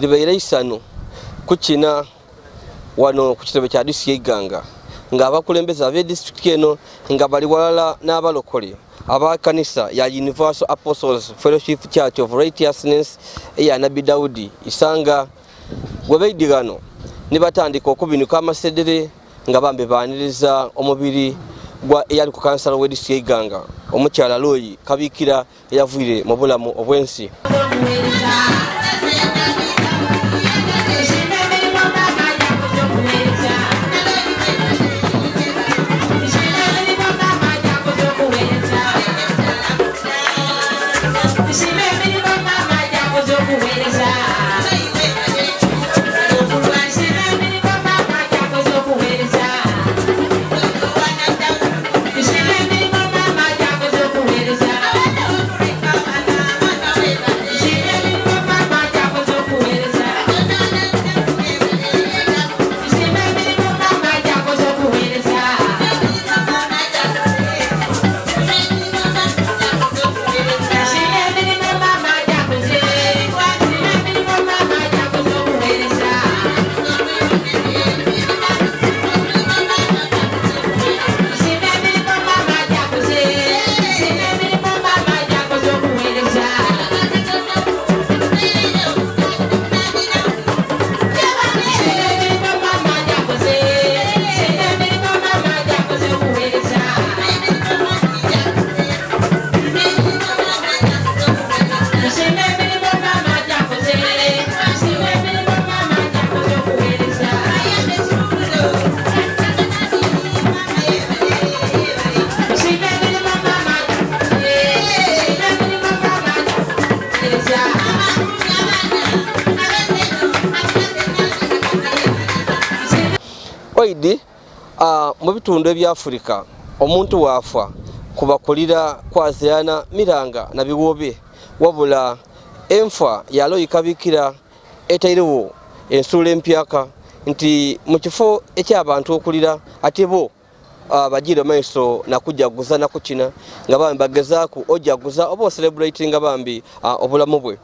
libeera isano kukina wano ku kitebe kya district Iganga nga abakulembeze ab'e district eno nga bali walala n'abalokole aba kanisa ya Universal Apostles Fellowship Church of Righteousness eya Nabi Daudi isanga gwebeidigano nibatandika okubinuka amasedere nga bambe baniriza omubiri gwa eyali ku kansala w'e district Iganga omukyala Loyi Kabikira eyavuire mu bulamu obwensi. Oidi mu bitundu ebya Afrika omuntu wafa kubakulira kwazeana miranga na biwobe wabula enfa ya Loyi Kabikira etairewo ensula empyaka nti mu kifo eky'abantu okulira atebo bagira maiso na kujaguza na kukina nga bambi bagezaako ojaguza oba celebrating nga bambi obulamu bwe.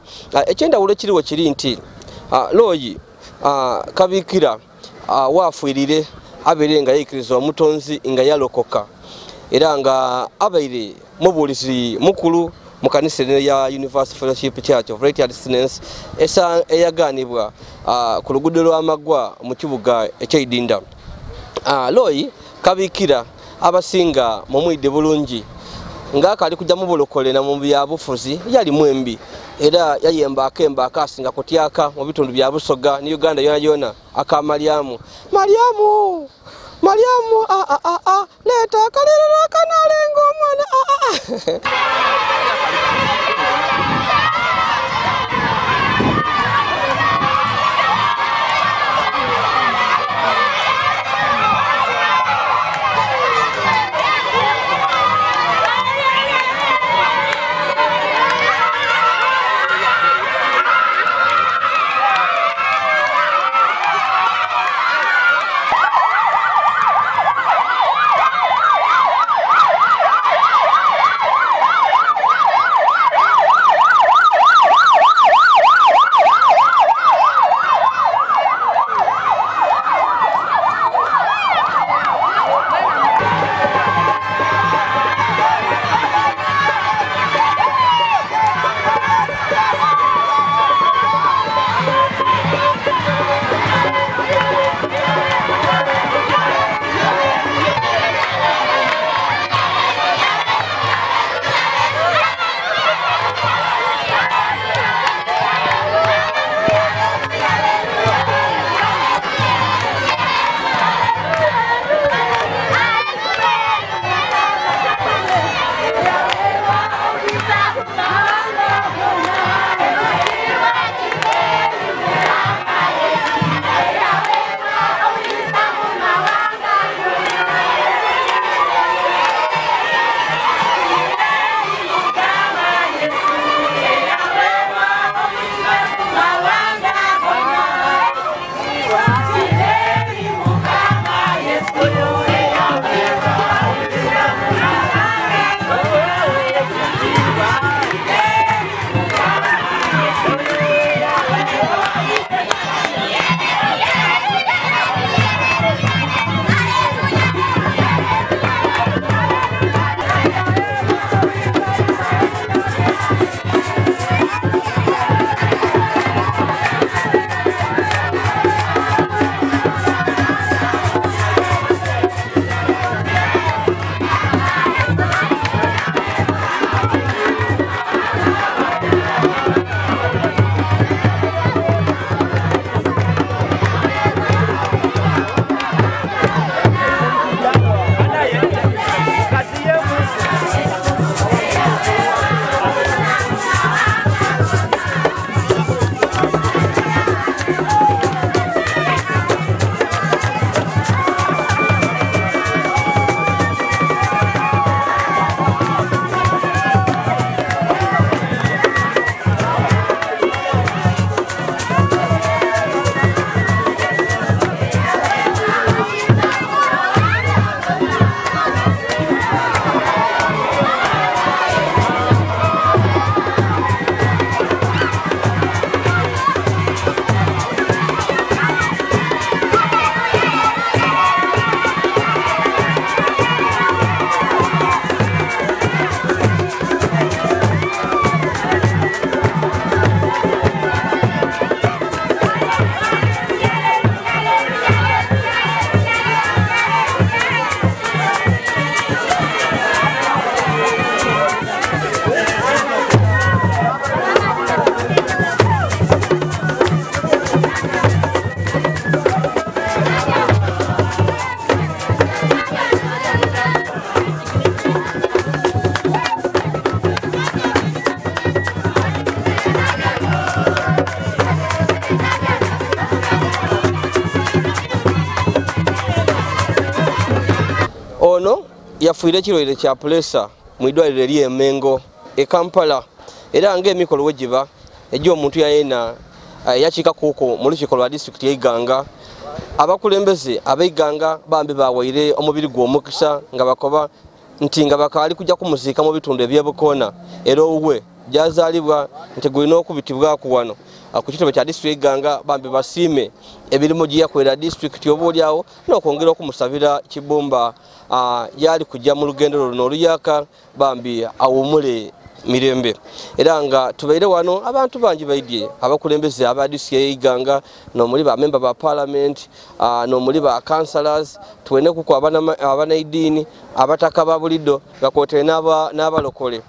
Ekyendawulo kiriwo kiri nti Loyi Kabikira wafuirire abeere nga yikiriza omutonzi nga yalokoka era nga abeire mubulizi mukulu mu kanisa ya Universal Fellowship Church of Righteousness esa eyaganibwa ku luguudo lw'Amaggwa mu kibuga eky'Idinda. Loyi Kabikira abasinga mu mwidde bulungi ng'akali kujja mu bulokole na mu byabufuzi yali mwembi era yayemba asinga kutyaka mu bitundu bya Busoga ne Uganda yona aka Mariamu leta kalero kanalengo omwana ono yafuire ekirwaire kya pulesa mu idwaliro eri Mengo e Kampala era ng'emikolo wegiba egy'omuntu yayena yakiika kuuko mu lukiiko lwa disitulikiti y'Iganga abakulembeze ab'Iganga bambi bawaire omubiri gw'omukisa nga bakoba nti nga bakaali kujja kumuziika mu bitundu eby'Ebukoona era owuwe gyazaalibwa nti gulina okubitibwako wano ku kitebe kya disitulikiti y'Iganga bambi basiime ebirimu gye yakolera disitulikiti oboolyawo n'okwongera okumusabira kibumba yali kujja mu lugendo luno oluyaka bambi awumule mirembe era nga tubaire wano abantu bangi baidye abakulembeze aba disitulikiti y'Iganga n'omuli ba member ba parliament n'omuli ba councillors tuwene kuko abanaidiini abataka ba bulido gakotere n'abalokole.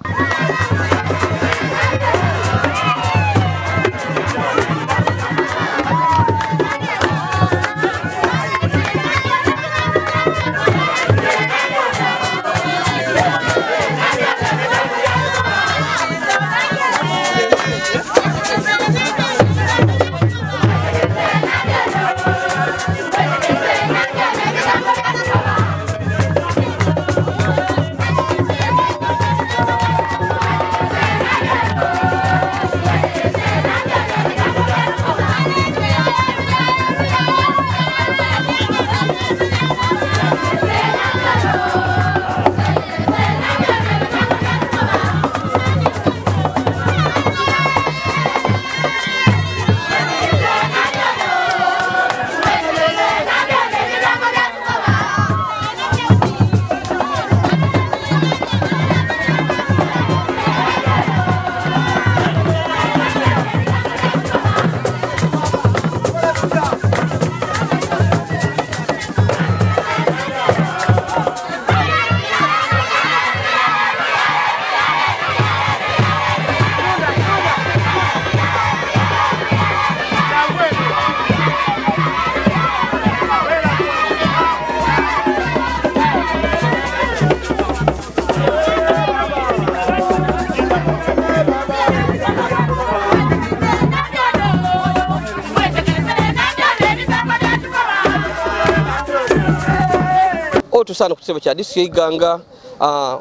Tusana ku kitebe kya disitulikiti y'Iganga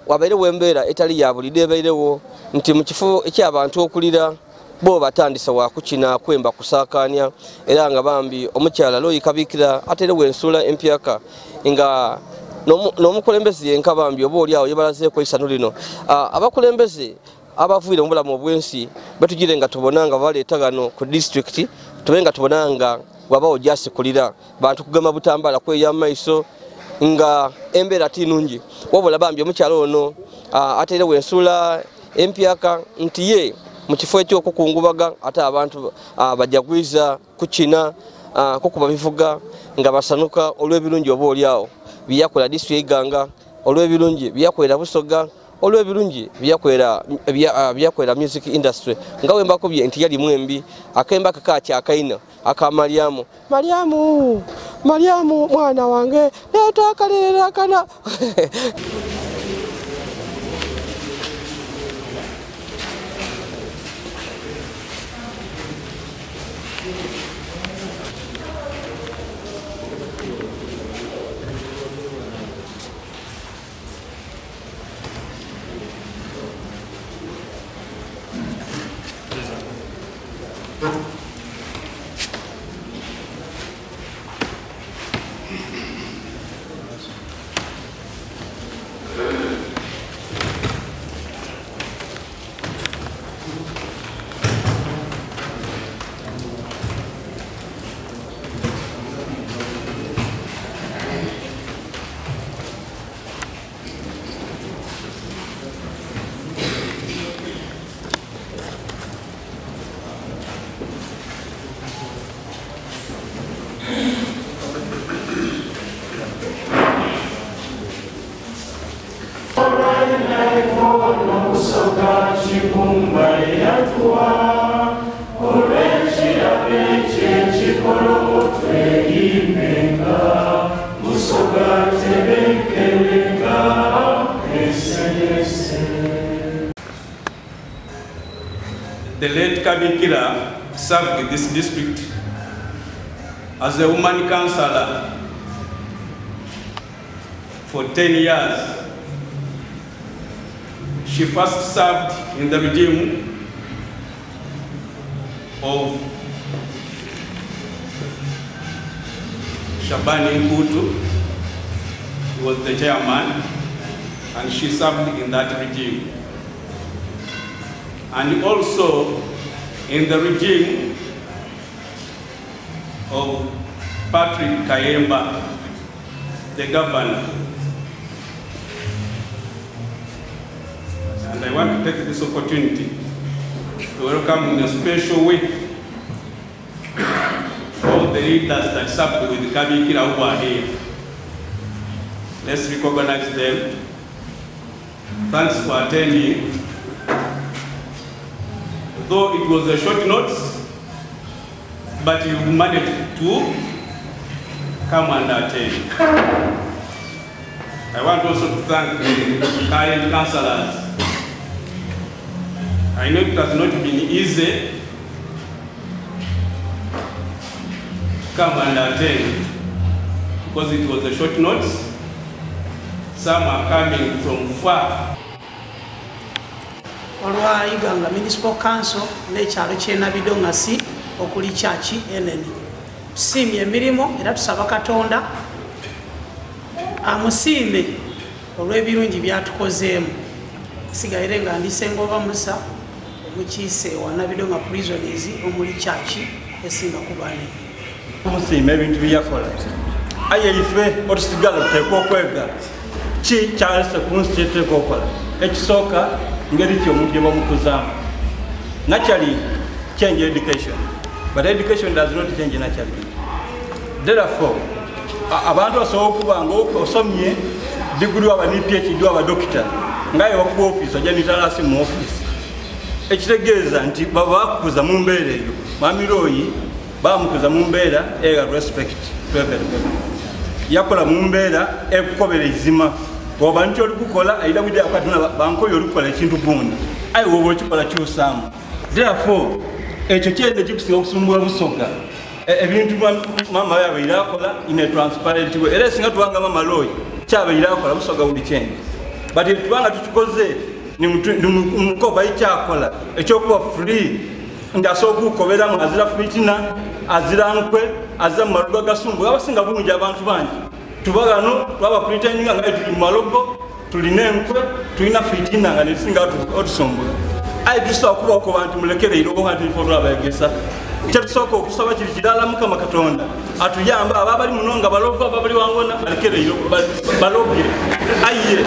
wabaire wembeera etali ya bulidde ebairewo nti mu kifo eky'abantu okulira bo batandisa wa kukina kwemba kusaakanya era nga bambi omukyala Loyi Kabikira aterewo ensula empyaka nga n'omukulembeze yenka bambi oba oli awo yebalazeeko isano lino abakulembeze abavuire mu bulamu obwensi batugire nga tubona nga baleeta gano ku disitulikiti tube nga tubona nga wabawo gyasikulira bantu kugema butambala kweya maiso nga embeera tinungi wabula bambi omukyalo ono aterewo ensula empyaka nti ye mu kifo ekyokukungubaga ate abantu bajagwiza kukina kukuba bivuga nga basanuka olw'ebirungi oba oliawo byakola disitulikiti y'Iganga olw'ebirungi byakolera Busoga olw'ebirungi byakolera music industry nga wembakubye nti yali mwembi akemba akaina aka Mariamu mwana wange leeta akalera kana The late KABIKIRA served this district as a woman councillor for 10 years. She first served in the regime of Shabani Nkutu. He was the chairman, and she served in that regime. And also in the regime of Patrick Kayemba, the governor. And I want to take this opportunity to welcome in a special way all the leaders that served with KABIKIRA who are here. Let's recognize them. Thanks for attending. Though it was a short notice, but you managed to come and attend. I want also to thank the current councillors. I know it has not been easy to come and attend because it was a short notice. Some are coming from far. Olwa Iganga Municipal Council n'ekyalo ky'e Nabidongasi okuli Chachi enene. Tusiimye emirimu era tusaba Katonda amusiime olw'ebirungi byatukozeemu. Sigaire nga ndisenga Musa omukiise wa Nabidonga prisoners omuli Chachi esinga kubane. Tumusiime ebintu byakola. Aye ife otusigala tuteekwa okwega ki kyalese ku nsi kyetuteekwa okukola. Ekisooka ngeri ki omuntu yebamukuzaamu. Naturally, change education. But education does not change naturally. Therefore, abantu basobola okuba nga osomye degree waba ni PhD waba doctor ngaye wakuba office ojja nitalasi mu office. Ekitegeeza nti baba bakukuza mu mbeera eyo. Mamiroyi bamukuza mu mbeera eya respect to everybody. Yakola mu mbeera ekukobera izima. Oba nti olikukola aida budi akatuna bankoyo olikukola ekintu gundi. Ayi wowe okikola kyosaamu. Therefore, ekyo kyende kikusinga okusumbula busoga. Ebintu mama yabeera akola in a transparent way. Era singa tubanga mama loyi kyabeera akola busoga buli kyende. But tubanga tukikoze ni mukoba ikyakola ekyokuba free ndasobola okukobera mu azira fitina azira nkwe azira maluga gasumbu abasinga bungi abantu bangi tubagano twaba pretending nga tuli malogo tulina enkwe tulina fitina nga nesinga otusombula ayi tusobola kuba ko bantu mulekere iro ohantu ifodwa bayegesa kyatusobola okusaba kiri kidala Mukama Katonda atuyamba ababali munonga balogo ababali wangona balekere iro balogire ayiye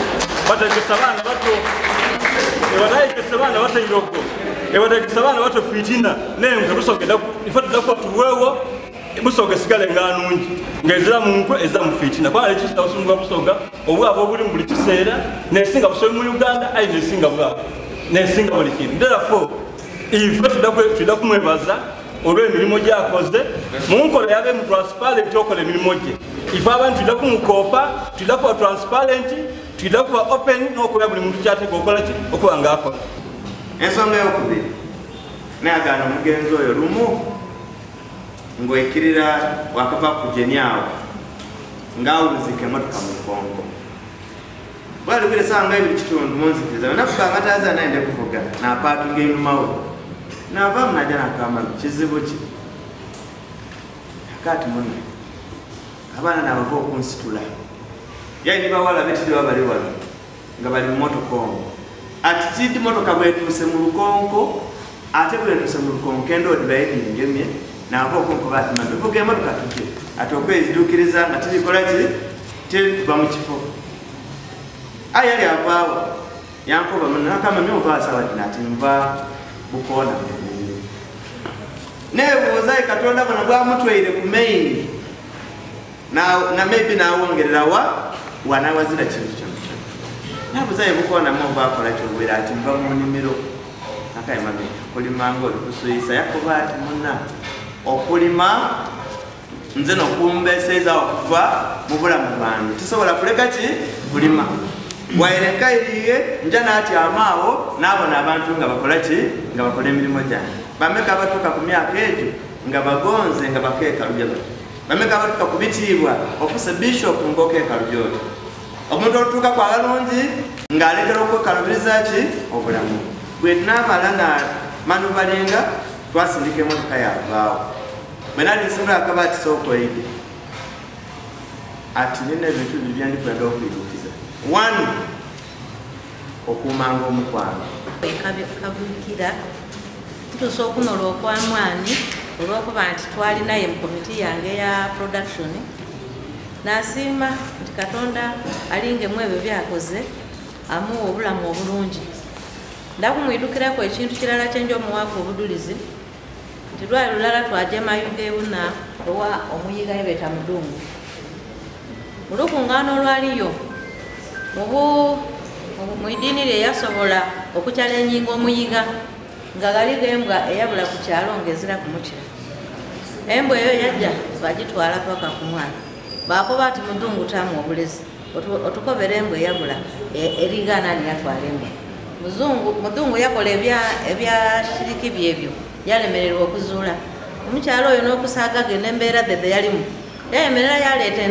bategesa bana bato ebategesa bana bato iroko ebategesa bana bato fitina nenkwe tusogeda ifodwa ko tuwewo busoga sigale nganungi ngezira munkwe eza mufitina kwa lekisa osungwa busoga obwabo buli mu kiseera nesinga busoga mu Uganda ayi nesinga bwabo nesinga buli kintu. Therefore if tudakumwebaza olw'emirimu gyakoze munkola yabe mu transparent okola emirimu gye if abantu tudakumukopa tudakuba transparent tudakuba open n'okola buli muntu kyateka okola ki okuba ng'akola. Ensonga y'okubiri nayagana omugenzi oyo lumu ngoikirira wakava kujenyawo ngawuzike motoka mu Kongo bali bile sanga ibi kitundu munzikiriza nafuka ngataza naende kuvuga na parking enyumawo nava mnajana kama kizibu ki akati munne abana nabavo kunsitula yaini bawala betidi babali wala nga bali moto Kongo atitidi motoka bwetuse mu Lukonko ate bwetuse mu Lukonko kendo dibaidi ngemye na abo ko bati mando vuge motoka tuke atokwe izidukiriza atili kolati tili kuba mu kifo ayali abawo yanko bamana kama mimi uva sawa dinati mva bukona nebo zai Katonda bana bwa mutweire ku main na maybe na wongerera wana wazira kintu kyantu nebo zai bukona mu ba kola cyo bwira ati mva mu nimiro akaye mami kuli mango kusuyisa yakobati munna okulima nze nokumbeseza okuva mu bulamu bwange tusobola kuleka ki kulima waireka iriye njana ati amaawo nabona abantu nga bakola ki nga bakola emirimu gyange bameka batuka ku myaka egyo nga bagonze nga bakeeka lubyo bameka batuka ku bitiibwa ofuse bishop ngokeeka lubyo omuntu otuuka kwa balungi ng'alekera okwekalubiriza ki obulamu bwe tunaamala nga manuvalinga twasindika emotoka yavaawo bwe nali nsimula akabaati sookoyide ati nina ebintu bibya ndikwenda okwirukiza one okuumanga omukwano kabikira tutuusa okunola okwamwani olw'okuba nti twalinaye mu komiti yange ya production n'asiima nti Katonda alingemu ebyo byakoze amuwa obulamu obulungi ndakumwidukirako ekintu kirala kyenja omuwaako obudulizi nti lwali lulala twaje mayuga ewuna owa omuyiga yebeeta mudungu mu lukungaana olwaliyo mu idiini lye yasobola okukyala enyinga omuyiga nga galiga embwa eyabula ku kyalo ng'ezira kumukira embwa eyo yajja bagitwala paka ku mwana bakoba ati mudungu tamu obulezi otukobera embwa eyabula erigana ani yatwala embwa mudungu yakola ebya shiriki byebyo yalemererwa okuzuula omukyalo oyo n'okusaagaga n'embeera dede yalimu yayemerera yaleeta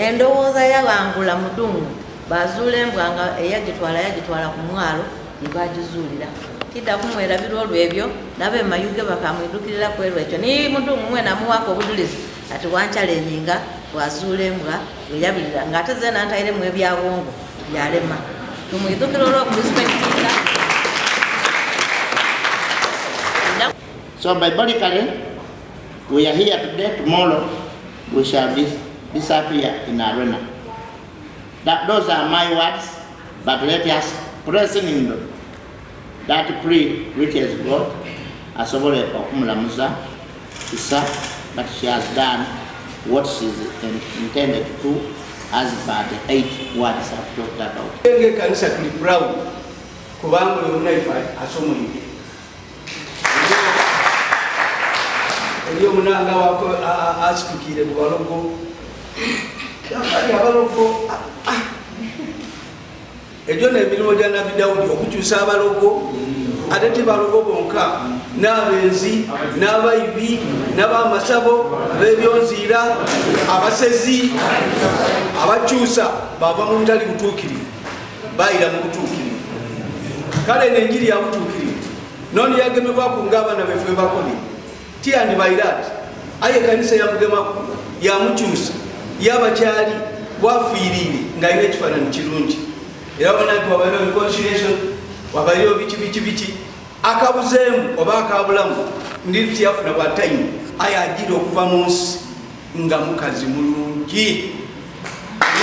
endowooza yabangula mudungu bazuula embwa nga yagitwala ku mwalo nebagizuulira kidda kumwerabira olwebyo nabe mayuge bakamwidukirira kwerwa ekyo ni mudungu mwena amuwaako obudulizi ati wankyala enyinga wazuula embwa eyabirira ng'ate ze nantayiremu ebyabwongo byalema tumwidukira olw'okurespektinga. So symbolically, we are here today, tomorrow we shall disappear in arena. Those are my words, but let us pressing in that plea which is God, asobole okumulamuza isa, but she has done what she is intended to do as per the 8 words I've talked about. Kanisa tuli proud kubanga uyo munaifa asomuyige. Eliyo munanga wako asitukire bwalogo. Yambali abalogo. Ejo ne birimo jana Daudi okukyusa abalogo. Ate balogo bonka n'abenzi n'abayibi n'abamasabo abebyonzira abasezi abakyusa bava mu butali butuukirivu bayira mu butuukirivu kale n'enjiri ya butuukirivu noni yagemebwa ku ng'abaana beffe bakoni tiyandi bayirati aye kanisa yamugemaku yamukyusa yabakyali bwafiirire ng'alina ekifaananyi kirungi era wabona nti wabaire reconciliation wabaire biki akabuzeemu oba akabulamu ndiri tiyafuna bwa time aye agira okuva mu nsi nga mukazi mulungi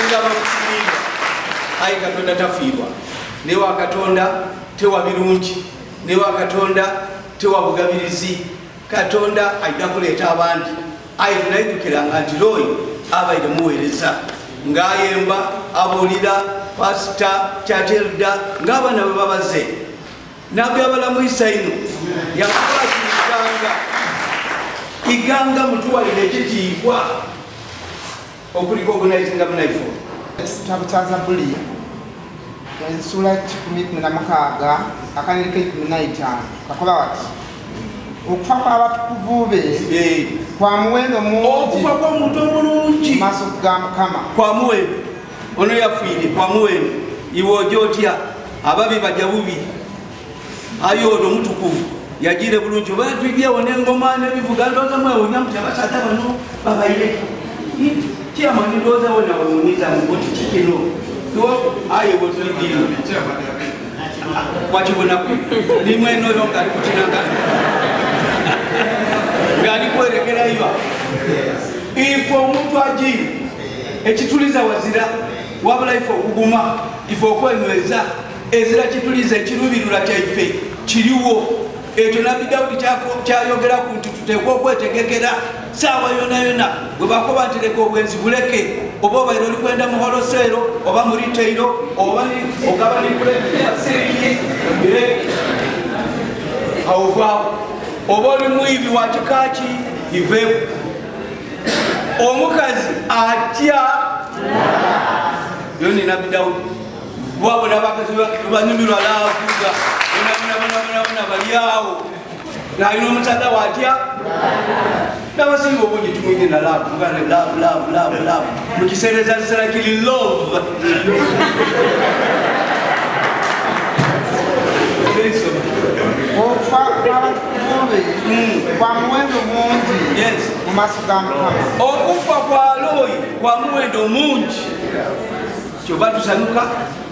nga bamufiirwa aye Katonda tafiirwa newa Katonda tewa birungi newa Katonda tewa bugabirizi Katonda ajja kuleeta abandi aye tunaidukiranga nti Loyi abaire muweereza ng'ayemba abuulira pasita kyatelda ng'abaana bwe babaze nabyabalamu isaino yakwakiganga iganga mutuwalire ekitiibwa okuliko ogunaizinga munaifu ekitabo kya Zabuli ensula 16 akanene ke-15 kakola wati okufa kw'abatukuvu be kwa muwendo mungi okufa kw'omuntu omulungi mu maaso ga Mukama kwa muwendo ono yafiire kwa muwendo iwe ojja otya ababi bajja bubi ayo ono mutukuvu yagire bulungi oba yatwibyewo n'engoma n'ebivuga ndooza mwewonya muti abasajja bano babaire kyamani ndooza wona wemuniza mukoti kikino aye bwetulidino wakibonaku limwenoyo ngaali kukinanga ngaali kwerekeraiba ife omuntu agiri ekituliza wazira wabula ife okuguma ife okwenyweza ezira kituliza ekirubirula kyaife kiriwo ekyo nabbi Dawudi kyayogeraku nti tuteekwa okwetegekera saawa yona yona bwe bakoba nti leka obwenzi buleke oba obaire oli kwenda mu holoseero oba mu riteiro oba ogaba nikulesiriki awovaawo oba oli muyibi wa kikaki iveeku omukazi atya yoni nabbi Dawudi wabona abakazi banyumirwa laavuga bona balyawo ng'alina omusaza watya n'abasinga obungi tumwige na love mu kiseereza kisera kiri love okufa kw'abatukuvuube kwa muwendo mungi mu maaso ga Mukama. okufa kwa Loyi kwa muwendo mungi kyova tusanuka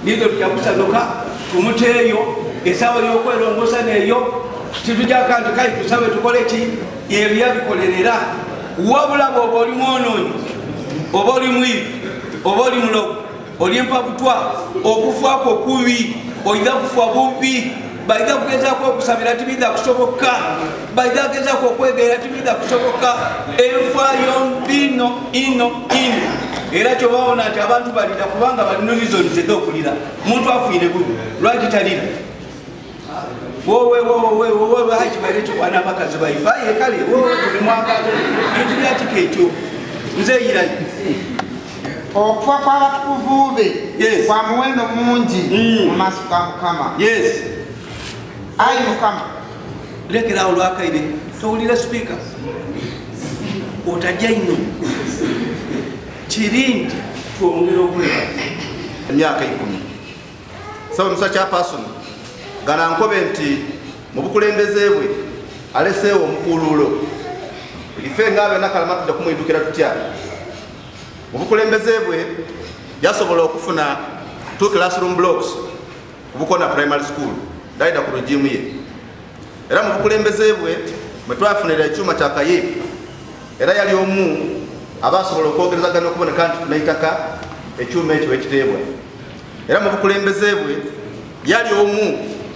nizo tujja kusanuka tumuteeyo esaawa y'okwerongoosa neeyo titujjako nti kale tusabe tukole ki ebyabikolerera wabula bw'oba oli mwonoonyi oba oli mwiru oba oli mulogo oli empabutwa okufaako kubi oyinza kufa bubi bayinza kugezaako okusabira tibiza kusoboka bayinza kugezaako okwegeera tibiza kusoboka enfaayo mbino ino era kyobaona nti abantu balira kubanga balina rizoni zez'okulira omuntu afiire bubi lwaki talira wowe hakibaire kikwana abakazi baifaye kale tuli mwagalo bintu byakiko ekyo nze eyirayo okufa kw'abatukuvu be kwa muwendo mungi mu maaso ga Mukama. Ayi Mukama, lekerawo lwakaire towulira sipiika otajja ino kirindi twongera okwera emyaka 10 saba musa kyapasoni ganankobe nti mu bukulembeze bwe aleseewo omukululo ife ngaabe nakalama tujja kumwidukira tutya mu bukulembeze bwe yasobola okufuna 2 classroom blocks ku Bukona primary school daida ku regimu ye era mu bukulembeze bwe mwe twafunira ekyuma kya kayipi era yali omu abasobola okwogerezagana okuboneka nti tufuna itaka ekyuma ekyo ekiteebwa era mu bukulembeze bwe yali omu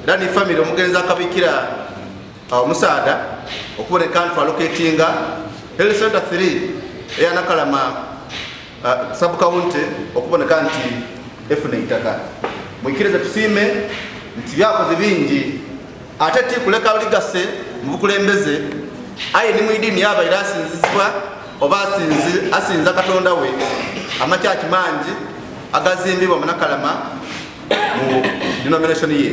era ni family omugenzi akabikira omusaada okuboneka nti alocatinga health center 3 eyanakalama sub county okuboneka nti efuna itaka mwikirize tusiime nti byakoze bingi ate ti kuleka ligase mu bukulembeze aye ni mwidini yabaire asinzizibwa oba asinza Katonda we amakyaki mangi agazimbibwa mu nakalama mu denomination ye